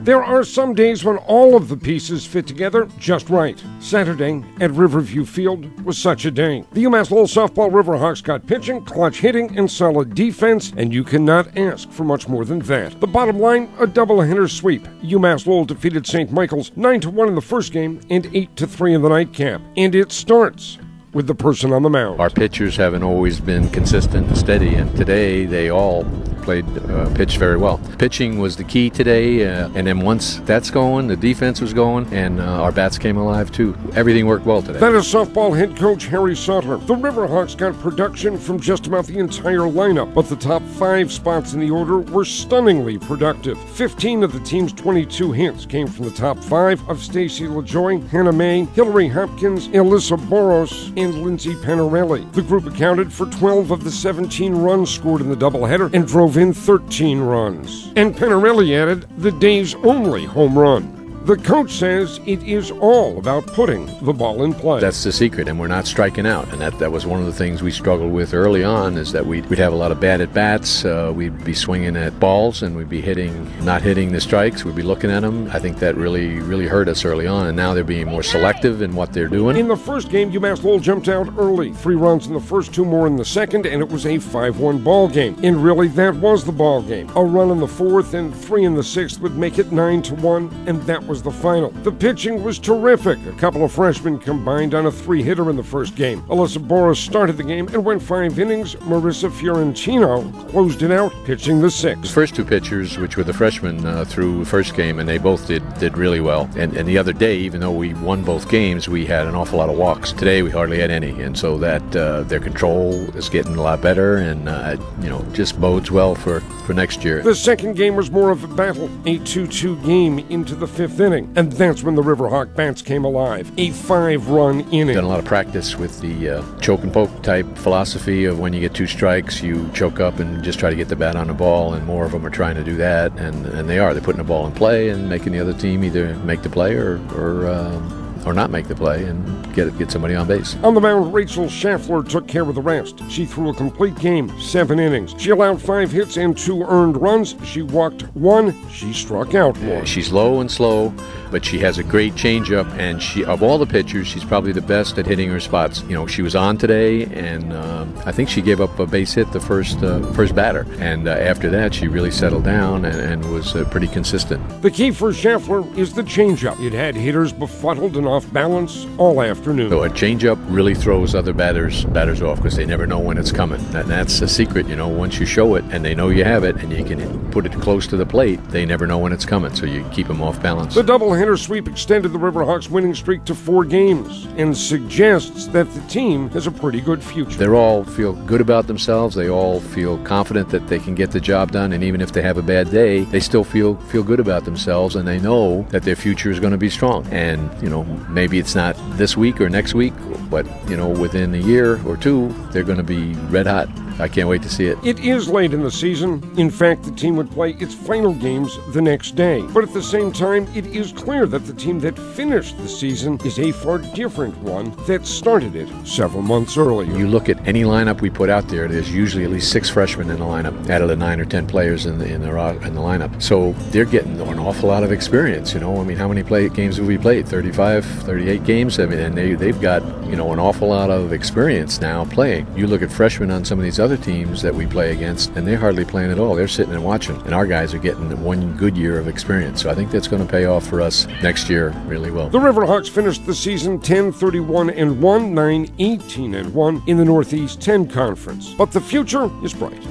There are some days when all of the pieces fit together just right. Saturday at Riverview Field was such a day. The UMass Lowell softball Riverhawks got pitching, clutch hitting, and solid defense, and you cannot ask for much more than that. The bottom line, a doubleheader sweep. UMass Lowell defeated St. Michael's 9-1 in the first game and 8-3 in the nightcap. And it starts with the person on the mound. Our pitchers haven't always been consistent and steady, and today they all pitched very well. Pitching was the key today, and then once that's going, the defense was going, and our bats came alive too. Everything worked well today. That is softball head coach Harry Sautler. The Riverhawks got production from just about the entire lineup, but the top 5 spots in the order were stunningly productive. 15 of the team's 22 hits came from the top 5 of Stacy LaJoy, Hannah Mae, Hillary Hopkins, Alyssa Boros, and Lindsay Panarelli. The group accounted for 12 of the 17 runs scored in the doubleheader and drove in 13 runs. And Panarelli added the day's only home run. The coach says it is all about putting the ball in play. That's the secret, and we're not striking out. And that was one of the things we struggled with early on, is that we'd have a lot of bad at-bats. We'd be swinging at balls, and we'd be not hitting the strikes. We'd be looking at them. I think that really hurt us early on, and now they're being more selective in what they're doing. In the first game, UMass Lowell jumped out early. 3 runs in the first, 2 more in the second, and it was a 5-1 ball game. And really, that was the ball game. A run in the 4th and 3 in the 6th would make it 9-1, and that was the final. The pitching was terrific. A couple of freshmen combined on a 3-hitter in the first game. Alyssa Boros started the game and went 5 innings. Marissa Fiorentino closed it out, pitching the 6th. The first 2 pitchers, which were the freshmen through the first game, and they both did really well. And the other day, even though we won both games, we had an awful lot of walks. Today, we hardly had any, and so that their control is getting a lot better, and just bodes well for next year. The second game was more of a battle, a 2-2 game into the 5th inning. And that's when the Riverhawk bats came alive. A 5-run inning. Done a lot of practice with the choke and poke type philosophy of when you get 2 strikes, you choke up and just try to get the bat on the ball, and more of them are trying to do that, and they are. They're putting the ball in play and making the other team either make the play or not make the play and get somebody on base. On the mound, Rachel Schaffler took care of the rest. She threw a complete game, 7 innings. She allowed 5 hits and 2 earned runs. She walked 1. She struck out 1. She's low and slow, but she has a great changeup, and of all the pitchers, she's probably the best at hitting her spots. She was on today, and I think she gave up a base hit the first batter, and after that, she really settled down and was pretty consistent. The key for Schaffler is the changeup. It had hitters befuddled and off balance all afternoon. So a changeup really throws other batters off, because they never know when it's coming. That's the secret. Once you show it and they know you have it and you can put it close to the plate, they never know when it's coming, so you keep them off balance. The doubleheader sweep extended the Riverhawks' winning streak to 4 games and suggests that the team has a pretty good future. They all feel good about themselves. They all feel confident that they can get the job done, and even if they have a bad day, they still feel good about themselves, and they know that their future is going to be strong. And maybe it's not this week or next week, but within a year or 2, they're going to be red hot. I can't wait to see it. It is late in the season. In fact, the team would play its final games the next day. But at the same time, it is clear that the team that finished the season is a far different one that started it several months earlier. You look at any lineup we put out there, there's usually at least 6 freshmen in the lineup out of the 9 or 10 players in the lineup. So they're getting an awful lot of experience. How many games have we played? 35, 38 games? And they've got an awful lot of experience now playing. You look at freshmen on some of these other teams that we play against, and they're hardly playing at all. They're sitting and watching, and our guys are getting 1 good year of experience. So I think that's going to pay off for us next year really well. The Riverhawks finished the season 10-31-1, 9-18-1 in the Northeast 10 Conference. But the future is bright.